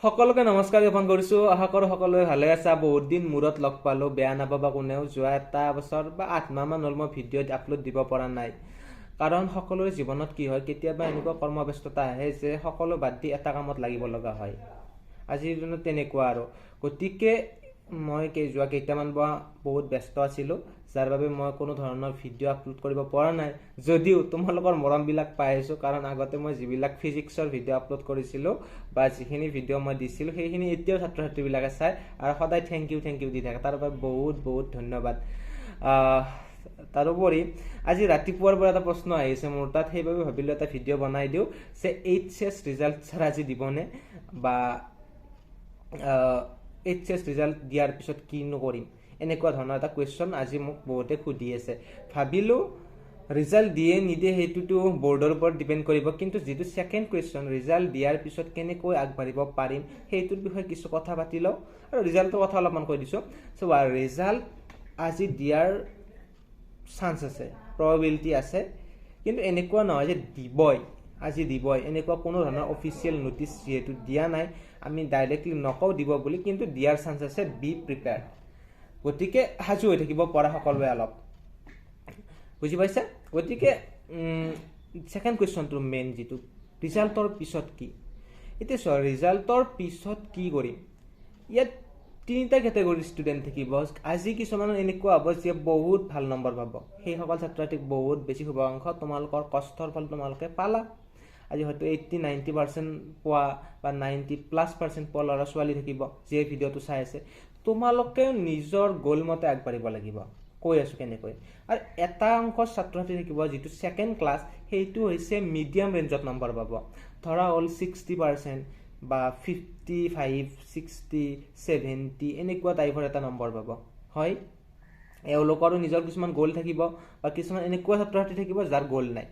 সকলোকে নমস্কাৰ জ্ঞাপন কৰিছো। আশা কৰো সকলোৱে ভালে আছা। বহুত দিন মূৰত লগ পালো, বেয়া নাপাবা কোনেও। যোৱা এটা বছৰ বা 8 মাহ মান হ'ল মই ভিডিঅ' আপলোড দিব পৰা নাই। কাৰণ সকলোৰে জীৱনত কি হয়, কেতিয়াবা এনেকুৱা কৰ্মব্যস্ততা আহে যে সকলো বাদ দি এটা কামত লাগিব লগা হয়। আজিৰ দিনত তেনেকুৱা আৰু। গতিকে মই যোৱা কেইটামান বহুত ব্যস্ত আছিলোঁ, যাৰ বাবে মই কোনো ধৰণৰ ভিডিঅ' আপলোড কৰিব পৰা নাই। যদিও তোমালোকৰ মৰমবিলাক পাই আছোঁ, কাৰণ আগতে মই যিবিলাক ফিজিক্সৰ ভিডিঅ' আপলোড কৰিছিলোঁ বা যিখিনি ভিডিঅ' মই দিছিলোঁ, সেইখিনি এতিয়াও ছাত্ৰ ছাত্ৰীবিলাকে চায় আৰু সদায় থেংক ইউ দি থাকে। তাৰ বাবে বহুত বহুত ধন্যবাদ। তাৰোপৰি আজি ৰাতিপুৱাৰ পৰা এটা প্ৰশ্ন আহিছে মোৰ তাত, সেইবাবে ভাবিলোঁ এটা ভিডিঅ' বনাই দিওঁ যে এইচএছ ৰিজাল্ট ছাৰ আজি দিবনে, বা এইচএছ ৰিজাল্ট দিয়াৰ পিছত কিনো কৰিম, এনেকুৱা ধৰণৰ এটা কুৱেশ্যন আজি মোক বহুতে সুধি আছে। ভাবিলোঁ ৰিজাল্ট দিয়ে নিদিয়ে সেইটোতো বৰ্ডৰ ওপৰত ডিপেণ্ড কৰিব, কিন্তু যিটো ছেকেণ্ড কুৱেশ্যন, ৰিজাল্ট দিয়াৰ পিছত কেনেকৈ আগবাঢ়িব পাৰিম, সেইটোৰ বিষয়ে কিছু কথা পাতি লওঁ আৰু ৰিজাল্টৰ কথা অলপমান কৈ দিছোঁ। ৰিজাল্ট আজি দিয়াৰ চান্স আছে, প্ৰবাবিলিটি আছে, কিন্তু এনেকুৱা নহয় যে আজি দিবই, এনেকুৱা কোনো ধৰণৰ অফিচিয়েল নটিচ যিহেতু দিয়া নাই, আমি ডাইৰেক্টলি নকওঁ দিব বুলি, কিন্তু দিয়াৰ চান্স আছে। B prepared. গতিকে সাজু হৈ থাকিব পৰা সকলোৱে অলপ, বুজি পাইছা? গতিকে ছেকেণ্ড কুৱেশ্যনটো মেইন, যিটো ৰিজাল্টৰ পিছত কি। এতিয়া চোৱা, ৰিজাল্টৰ পিছত কি কৰিম, ইয়াত তিনিটা কেটেগৰীৰ ষ্টুডেণ্ট থাকিব। আজি কিছুমানৰ এনেকুৱা হ'ব যে বহুত ভাল নম্বৰ পাব, সেইসকল ছাত্ৰ ছাত্ৰীক বহুত বেছি শুভাকাংক্ষা, তোমালোকৰ কষ্টৰ ফল তোমালোকে পালা। আজি হয়তো 80-90% পোৱা বা 90+% পোৱা ল'ৰা ছোৱালী থাকিব যিয়ে ভিডিঅ'টো চাই আছে। তোমালোকে নিজৰ গ'ল মতে আগবাঢ়িব লাগিব। কৈ আছোঁ কেনেকৈ। আৰু এটা অংশৰ ছাত্ৰ ছাত্ৰী থাকিব যিটো ছেকেণ্ড ক্লাছ, সেইটো হৈছে মিডিয়াম ৰেঞ্জত নম্বৰ পাব। ধৰা হ'ল 60% বা 55, 60, 70 এনেকুৱা টাইপৰ এটা নম্বৰ পাব। হয়, এওঁলোকৰো নিজৰ কিছুমান গ'ল থাকিব, বা কিছুমান এনেকুৱা ছাত্ৰ ছাত্ৰী থাকিব যাৰ গ'ল নাই।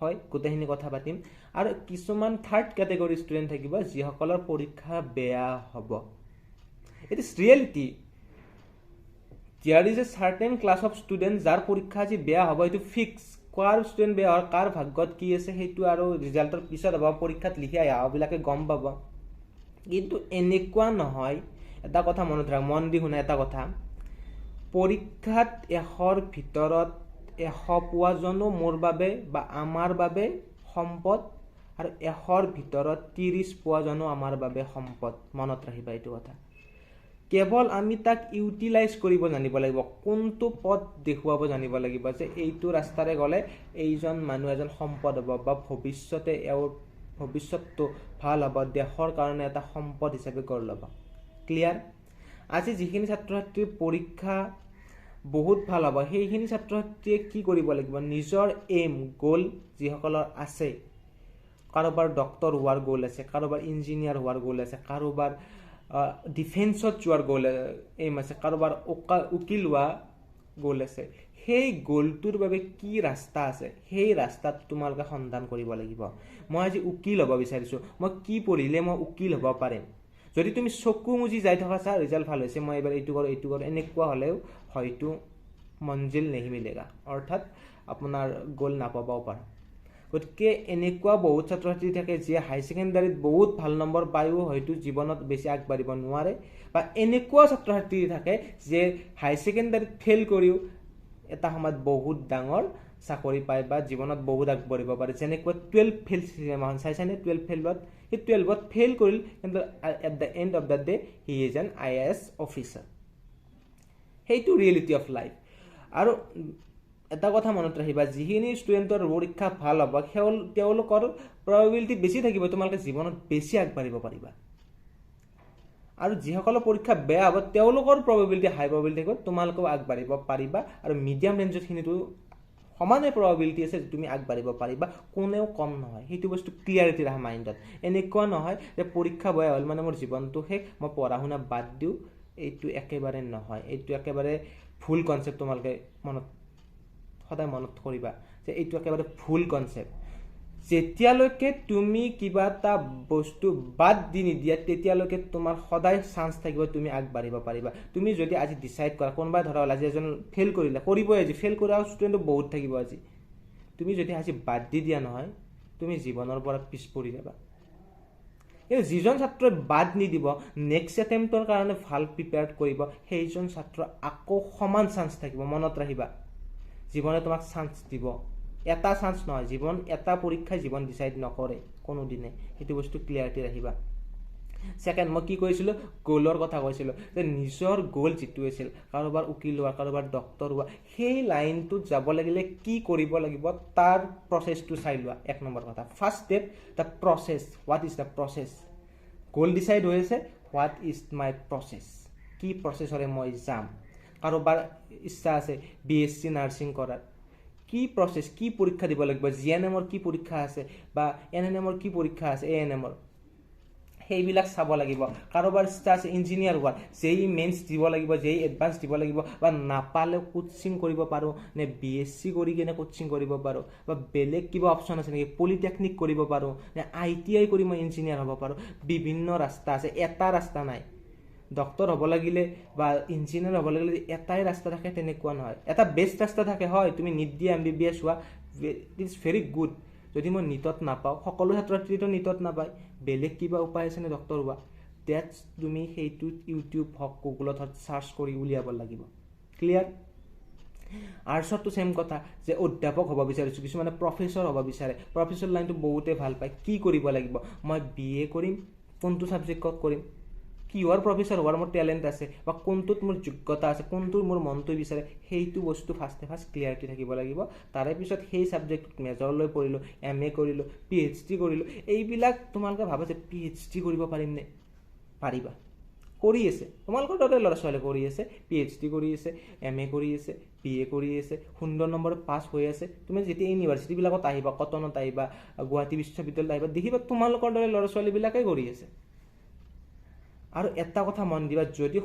হয়, গোটেইখিনি কথা পাতিম। আৰু কিছুমান থাৰ্ড কেটেগৰী ষ্টুডেণ্ট থাকিব যিসকলৰ পৰীক্ষা বেয়া হ'ব। It is reality. There is a certain class of students যাৰ পৰীক্ষা আজি বেয়া হ'ব, এইটো ফিক্স। কাৰ ষ্টুডেণ্ট বেয়া হয়, কাৰ ভাগ্যত কি আছে, সেইটো আৰু ৰিজাল্টৰ পিছত হ'ব, পৰীক্ষাত লিখি অহাবিলাকে গম পাব। কিন্তু এনেকুৱা নহয়, এটা কথা মনত ৰাখ, মন দি শুনা এটা কথা, পৰীক্ষাত 100ৰ ভিতৰত 100 পোৱাজনো মোৰ বাবে বা আমাৰ বাবে সম্পদ, আৰু 100ৰ ভিতৰত 30 পোৱাজনো আমাৰ বাবে সম্পদ। মনত ৰাখিবা এইটো কথা। কেৱল আমি তাক ইউটিলাইজ কৰিব জানিব লাগিব, কোনটো পথ দেখুৱাব জানিব লাগিব, যে এইটো ৰাস্তাৰে গ'লে এইজন মানুহ এজন সম্পদ হ'ব, বা ভৱিষ্যতে ভৱিষ্যতটো ভাল হ'ব, দেশৰ কাৰণে এটা সম্পদ হিচাপে গঢ় ল'ব। ক্লিয়াৰ? আজি যিখিনি ছাত্ৰ ছাত্ৰীৰ পৰীক্ষা বহুত ভাল হ'ব, সেইখিনি ছাত্ৰ ছাত্ৰীয়ে কি কৰিব লাগিব, নিজৰ গ'ল যিসকলৰ আছে, কাৰোবাৰ ডক্তৰ হোৱাৰ গ'ল আছে, কাৰোবাৰ ইঞ্জিনিয়াৰ হোৱাৰ গ'ল আছে, কাৰোবাৰ ডিফেন্সত যোৱাৰ গ'ল আছে, কাৰোবাৰ উকিল হোৱা গ'ল আছে, সেই গ'লটোৰ বাবে কি ৰাস্তা আছে, সেই ৰাস্তাত তোমালোকে সন্ধান কৰিব লাগিব। মই আজি উকিল হ'ব বিচাৰিছোঁ, মই কি পঢ়িলে মই উকিল হ'ব পাৰিম। যদি তুমি চকু মুজি যাই থকা চা, ৰিজাল্ট ভাল হৈছে, মই এইবাৰ এইটো কৰোঁ, এনেকুৱা হ'লেও হয়তো মঞ্জিল নেহি মিলেগা, অৰ্থাৎ আপোনাৰ গ'ল নাপাবও পাৰে। গতিকে এনেকুৱা বহুত ছাত্ৰ ছাত্ৰী থাকে যিয়ে হাই ছেকেণ্ডাৰীত বহুত ভাল নম্বৰ পায়ো হয়তো জীৱনত বেছি আগবাঢ়িব নোৱাৰে, বা এনেকুৱা ছাত্ৰ ছাত্ৰী থাকে যে হাই ছেকেণ্ডাৰীত ফেইল কৰিও এটা সময়ত বহুত ডাঙৰ চাকৰি পায় বা জীৱনত বহুত আগবাঢ়িব পাৰে। যেনেকুৱা 12 ফেইল চিনেমাখন চাইছানে? 12 ফেইলত, সেই 12ত ফেইল কৰিল, কিন্তু at the and of the day he is an IAS officer. সেইটো ৰিয়েলিটি অফ লাইফ। আৰু এটা কথা মনত ৰাখিবা, যিখিনি ষ্টুডেণ্টৰ পৰীক্ষা ভাল হ'ব, তেওঁলোকৰ প্ৰবাবিলিটি বেছি থাকিব, তোমালোকে জীৱনত বেছি আগবাঢ়িব পাৰিবা। আৰু যিসকলৰ পৰীক্ষা বেয়া হ'ব, তেওঁলোকৰ প্ৰবাবিলিটি হাই প্ৰবাবিলিটি থাকিব, তোমালোকেও আগবাঢ়িব পাৰিবা। আৰু মিডিয়াম ৰেঞ্জৰখিনিতো সমানে প্ৰবাবিলিটি আছে যে তুমি আগবাঢ়িব পাৰিবা, কোনেও কম নহয়। সেইটো বস্তু ক্লিয়াৰিটি ৰাখা মাইণ্ডত। এনেকুৱা নহয় যে পৰীক্ষা বেয়া হ'ল মানে মোৰ জীৱনটো শেষ, মই পঢ়া শুনা বাদ দিওঁ। এইটো একেবাৰে নহয়, এইটো একেবাৰে ভুল কনচেপ্ট। তোমালোকে সদায় মনত কৰিবা যে এইটো একেবাৰে ভুল কনচেপ্ট। যেতিয়ালৈকে তুমি কিবা এটা বস্তু বাদ দি নিদিয়া, তেতিয়ালৈকে তোমাৰ সদায় চান্স থাকিব তুমি আগবাঢ়িব পাৰিবা। তুমি যদি আজি ডিচাইড কৰা, কোনোবাই ধৰা হ'ল আজি এজন ফেইল কৰিবই, আজি ফেইল কৰা ষ্টুডেণ্টটো বহুত থাকিব। আজি তুমি যদি আজি বাদ দি দিয়া নহয়, তুমি জীৱনৰ পৰা পিছ পৰি যাবা। কিন্তু যিজন ছাত্ৰই বাদ নিদিব নেক্সট এটেম্পটৰ কাৰণে ভাল প্ৰিপেয়াৰ কৰিব সেইজন ছাত্ৰ আকৌ সমান চান্স থাকিব মনত ৰাখিবা জীৱনে তোমাক চান্স দিব এটা চান্স নহয় জীৱন এটা পৰীক্ষাই জীৱন ডিসাইড নকৰে কোনোদিনে সেইটো বস্তু ক্লিয়াৰিটি ৰাখিবা সেকেন্ড মই কি কৈছিলো গোলৰ কথা কৈছিলো যে নিজৰ গোল যিটো আছিল কাৰোবাৰ উকিল হোৱা কাৰোবাৰ ডক্টৰ হোৱা সেই লাইনটোত যাব লাগিলে কি কৰিব লাগিব তাৰ প্ৰসেসটো চাই লোৱা এক নম্বৰ কথা first step the process what is the process goal decide হৈছে হোৱাট ইজ মাই প্ৰসেস কি প্ৰসেসৰে মই যাম কাৰোবাৰ ইচ্ছা আছে বিএসসি নাৰ্ছিং কৰাৰ কি প্ৰসেস কি পৰীক্ষা দিব লাগিব জিএনএমৰ কি পৰীক্ষা আছে বা এনএনএমৰ কি পৰীক্ষা আছে এএনএমৰ সেইবিলাক চাব লাগিব কাৰোবাৰ ইচ্ছা আছে ইঞ্জিনিয়াৰ হোৱাৰ যেই মেইনছ দিব লাগিব যেই এডভান্স দিব লাগিব বা নাপালে কোচিং কৰিব পাৰো নে বিএসসি কৰি কিনে কোচিং কৰিব পাৰো বা বেলেগ কিবা অপচন আছে নেকি পলিটেকনিক কৰিব পাৰো নে আইটিআই কৰি মই ইঞ্জিনিয়াৰ হ'ব পাৰো বিভিন্ন ৰাস্তা আছে এটা ৰাস্তা নাই ডক্টৰ হ'ব লাগিলে বা ইঞ্জিনিয়াৰ হ'ব লাগিলে এটাই ৰাস্তা থাকে তেনেকুৱা নহয় এটা বেষ্ট ৰাস্তা থাকে হয় তুমি নিট দি এমবিবিএছ হোৱা ইট ইজ ভেৰি গুড যদি মই নিটত নাপাওঁ সকলো ছাত্ৰছাত্ৰীটো নিটত নাপায় বেলেগ কিবা উপায় আছে নে ডক্টৰ হোৱা দ্যাটছ তুমি সেইটো ইউটিউব হওক গুগলত হওক সাৰ্চ কৰি উলিয়াব লাগিব ক্লিয়াৰ আৰ্টছতো সেম কথা যে অধ্যাপক হ'ব বিচাৰিছো কিছুমানে প্ৰফেসৰ হ'ব বিচাৰে প্ৰফেসৰ লাইনটো বহুতে ভাল পায় কি কৰিব লাগিব মই বিএ কৰিম কোনটো সাবজেক্টত কৰিম কিহৰ প্ৰফেসৰ হোৱাৰ মোৰ টেলেণ্ট আছে বা কোনটোত মোৰ যোগ্যতা আছে কোনটো মোৰ মনটো বিচাৰে সেইটো বস্তু ফাৰ্ষ্ট ক্লিয়াৰিটি থাকিব লাগিব তাৰে পিছত সেই সাবজেক্টত মেজৰ লৈ পঢ়িলো এমএ কৰিলো পিএইচডি কৰিলো এইবিলাক তোমালোকে ভাবা যে পিএইচডি কৰিব পাৰিম নে পাৰিবা কৰি আছে তোমালোকৰ দৰে ল'ৰা ছোৱালী কৰি আছে পিএইচডি কৰি আছে এমএ কৰি আছে বিএ কৰি আছে সুন্দৰ নম্বৰত পাছ হৈ আছে তুমি যেতিয়া ইউনিভাৰ্চিটি বিলাকত আহিবা কটনত আহিবা গুৱাহাটী বিশ্ববিদ্যালয়ত আহিবা দেখিবা তোমালোকৰ দৰে ল'ৰা ছোৱালী বিলাকে কৰি আছে আৰু এটা কথা মন দিবা যদি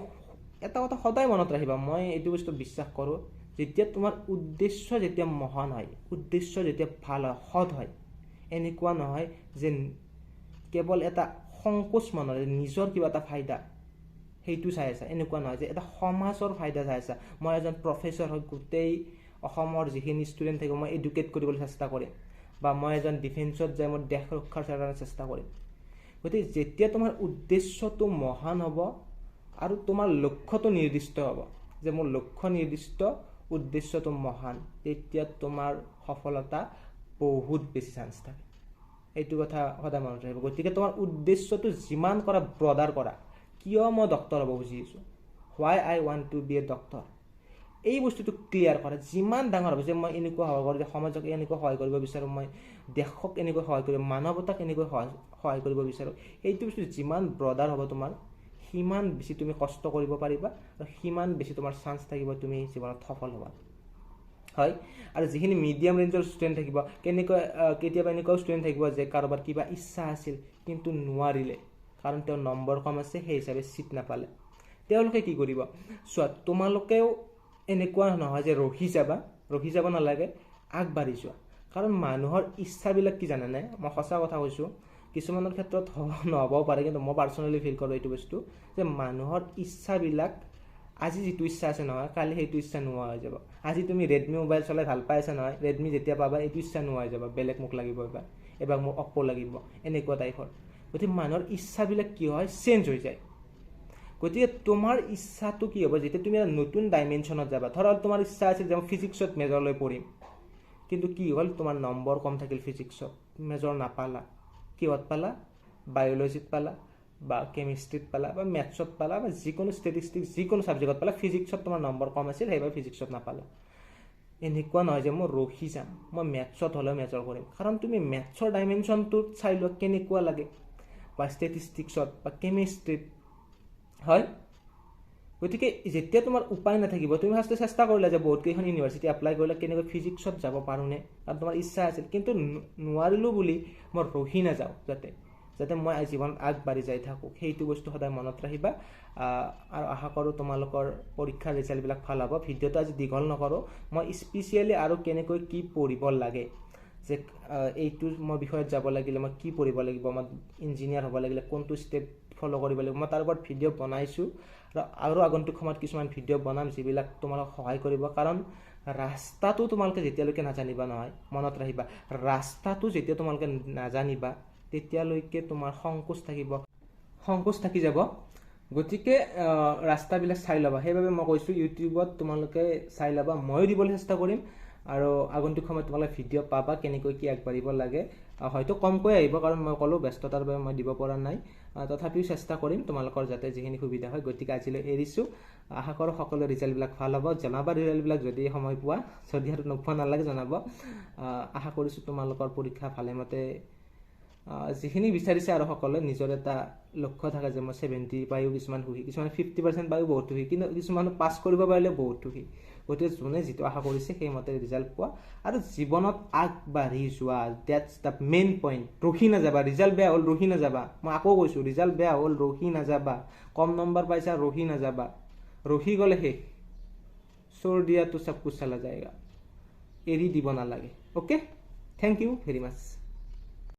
এটা কথা সদায় মনত ৰাখিবা মই এইটো বস্তু বিশ্বাস কৰোঁ যেতিয়া তোমাৰ উদ্দেশ্য যেতিয়া মহান হয় উদ্দেশ্য যেতিয়া ভাল হয় সৎ হয় এনেকুৱা নহয় যে কেৱল এটা সংকোচ মনৰে নিজৰ কিবা এটা ফাইদা সেইটো চাই আছা এনেকুৱা নহয় যে এটা সমাজৰ ফাইদা চাই আছা মই এজন প্ৰফেসৰ হৈ গোটেই অসমৰ যিখিনি ষ্টুডেণ্ট থাকিব মই এডুকেট কৰিবলৈ চেষ্টা কৰিম বা মই এজন ডিফেন্সত যাই মই দেশ ৰক্ষাৰ কাৰণে চেষ্টা কৰিম গতিকে যেতিয়া তোমাৰ উদ্দেশ্যটো মহান হ'ব আৰু তোমাৰ লক্ষ্যটো নিৰ্দিষ্ট হ'ব যে মোৰ লক্ষ্য নিৰ্দিষ্ট উদ্দেশ্যটো মহান তেতিয়া তোমাৰ সফলতা বহুত বেছি চান্স থাকে এইটো কথা সদায় মনত ৰাখিব গতিকে তোমাৰ উদ্দেশ্যটো যিমান কৰা ব্ৰডাৰ কৰা কিয় মই ডক্টৰ হ'ব বুজিছো why I want to be a doctor এই বস্তুটো ক্লিয়াৰ কৰা যিমান ডাঙৰ হ'ব যে মই এনেকুৱা সহায় কৰোঁ যে সমাজক এনেকুৱা সহায় কৰিব বিচাৰোঁ মই দেশক এনেকৈ সহায় কৰিব মানৱতাক এনেকৈ সহায় কৰিব বিচাৰোঁ এইটো বস্তু যিমান ব্ৰডাৰ হ'ব তোমাৰ সিমান বেছি তুমি কষ্ট কৰিব পাৰিবা আৰু সিমান বেছি তোমাৰ চান্স থাকিব তুমি জীৱনত সফল হ'বা হয় আৰু যিখিনি মিডিয়াম ৰেঞ্জৰ ষ্টুডেণ্ট থাকিব কেতিয়াবা এনেকুৱাও ষ্টুডেণ্ট থাকিব যে কাৰোবাৰ কিবা ইচ্ছা আছিল কিন্তু নোৱাৰিলে কাৰণ তেওঁৰ নম্বৰ কম আছে সেই হিচাপে চিট নাপালে তেওঁলোকে কি কৰিব চোৱা তোমালোকেও এনেকুৱা নহয় যে ৰখি যাব নালাগে আগবাঢ়ি যোৱা কাৰণ মানুহৰ ইচ্ছাবিলাক কি জানানে মই সঁচা কথা কৈছোঁ কিছুমানৰ ক্ষেত্ৰত নহ'বও পাৰে কিন্তু মই পাৰ্চনেলি ফিল কৰোঁ এইটো বস্তু যে মানুহৰ ইচ্ছাবিলাক আজি যিটো ইচ্ছা আছে নহয় কালি সেইটো ইচ্ছা নোহোৱা হৈ যাব আজি তুমি ৰেডমি মোবাইল চলাই ভাল পাই আছা নহয় ৰেডমি যেতিয়া পাবা এইটো ইচ্ছা নোহোৱা হৈ যাব বেলেগ মোক লাগিব এবাৰ মোক অপ্পো লাগিব এনেকুৱা টাইপৰ গতিকে মানুহৰ ইচ্ছাবিলাক কি হয় চেঞ্জ হৈ যায় গতিকে তোমাৰ ইচ্ছাটো কি হ'ব যেতিয়া তুমি নতুন ডাইমেনশ্যনত যাবা ধৰা তোমাৰ ইচ্ছা আছিল যে মই ফিজিক্সত মেজৰ লৈ পঢ়িম কিন্তু কি হ'ল তোমাৰ নম্বৰ কম থাকিল ফিজিক্সত মেজৰ নাপালা কিহত পালা বায়'লজিত পালা বা কেমিষ্ট্ৰিত পালা বা মেথছত পালা বা যিকোনো ষ্টেটিষ্টিক্স যিকোনো ছাবজেক্টত পালা ফিজিক্সত তোমাৰ নম্বৰ কম আছিল সেইবাবে ফিজিক্সত নাপালা এনেকুৱা নহয় যে মই ৰখি যাম মই মেথছত হ'লেও মেজৰ কৰিম কাৰণ তুমি মেথছৰ ডাইমেনশ্যনটোত চাই লোৱা কেনেকুৱা লাগে বা ষ্টেটিষ্টিক্সত বা কেমিষ্ট্ৰিত হয় গতিকে যেতিয়া তোমাৰ উপায় নাথাকিব তুমি ফাৰ্ষ্টে চেষ্টা কৰিলা যে বহুত কেইখন ইউনিভাৰ্চিটি এপ্লাই কৰিলা কেনেকৈ ফিজিক্সত যাব পাৰোঁনে আৰু তোমাৰ ইচ্ছা আছিল কিন্তু নোৱাৰিলোঁ বুলি মই ৰখি নাযাওঁ যাতে মই জীৱনত আগবাঢ়ি যাই থাকোঁ সেইটো বস্তু সদায় মনত ৰাখিবা আৰু আশা কৰোঁ তোমালোকৰ পৰীক্ষাৰ ৰিজাল্টবিলাক ভাল হ'ব ভিডিঅ'টো আজি দীঘল নকৰোঁ মই স্পেচিয়েলি আৰু কেনেকৈ কি পঢ়িব লাগে যে এইটো মই বিষয়ত যাব লাগিলে মই কি পঢ়িব লাগিব মই ইঞ্জিনিয়াৰ হ'ব লাগিলে কোনটো ষ্টেপ ফ'ল' কৰিব লাগিব মই তাৰ ওপৰত ভিডিঅ' বনাইছোঁ আৰু আগন্তুক সময়ত কিছুমান ভিডিঅ' বনাম যিবিলাক তোমালোক সহায় কৰিব কাৰণ ৰাস্তাটো তোমালোকে যেতিয়ালৈকে নাজানিবা নহয় মনত ৰাখিবা ৰাস্তাটো যেতিয়া তোমালোকে নাজানিবা তেতিয়ালৈকে তোমাৰ সংকোচ থাকি যাব। গতিকে ৰাস্তাবিলাক চাই ল'বা। সেইবাবে মই কৈছোঁ ইউটিউবত তোমালোকে চাই ল'বা। ময়ো দিবলৈ চেষ্টা কৰিম আৰু আগন্তুক সময়ত তোমালোকে ভিডিঅ' পাবা কেনেকৈ কি আগবাঢ়িব লাগে। হয়তো কমকৈ আহিব, কাৰণ মই ক'লোঁ ব্যস্ততাৰ বাবে মই দিব পৰা নাই। তথাপিও চেষ্টা কৰিম তোমালোকৰ যাতে যিখিনি সুবিধা হয়। গতিকে আজিলৈ এৰিছোঁ। আশা কৰোঁ সকলো ৰিজাল্টবিলাক ভাল হ'ব। জনাবা ৰিজাল্টবিলাক যদি সময় পোৱা, যদি আৰু নোপোৱা নালাগে জনাব। আশা কৰিছোঁ তোমালোকৰ পৰীক্ষা ভালেমতে যিখিনি বিচাৰিছে আৰু সকলোৱে নিজৰ এটা লক্ষ্য থাকে যে মই 70 পায়ো কিছুমান সুখী, কিছুমানে 50% পায়ো বহুত সুখী, কিন্তু কিছুমানে পাছ কৰিব পাৰিলে বহুত সুখী। গতিকে যোনে যিটো আশা কৰিছে সেইমতে ৰিজাল্ট পোৱা আৰু জীৱনত আগবাঢ়ি যোৱা। That's the main point. ৰখি নাযাবা। ৰিজাল্ট বেয়া হ'ল ৰখি নাযাবা। মই আকৌ কৈছোঁ, ৰিজাল্ট বেয়া হ'ল ৰখি নাযাবা। কম নম্বৰ পাইছা ৰখি নাযাবা। ৰখি গ'লে শেষ। চোৰ দিয়াটো চব কুছ চলা যায়গা। এৰি দিব নালাগে। Okay, thank you very much.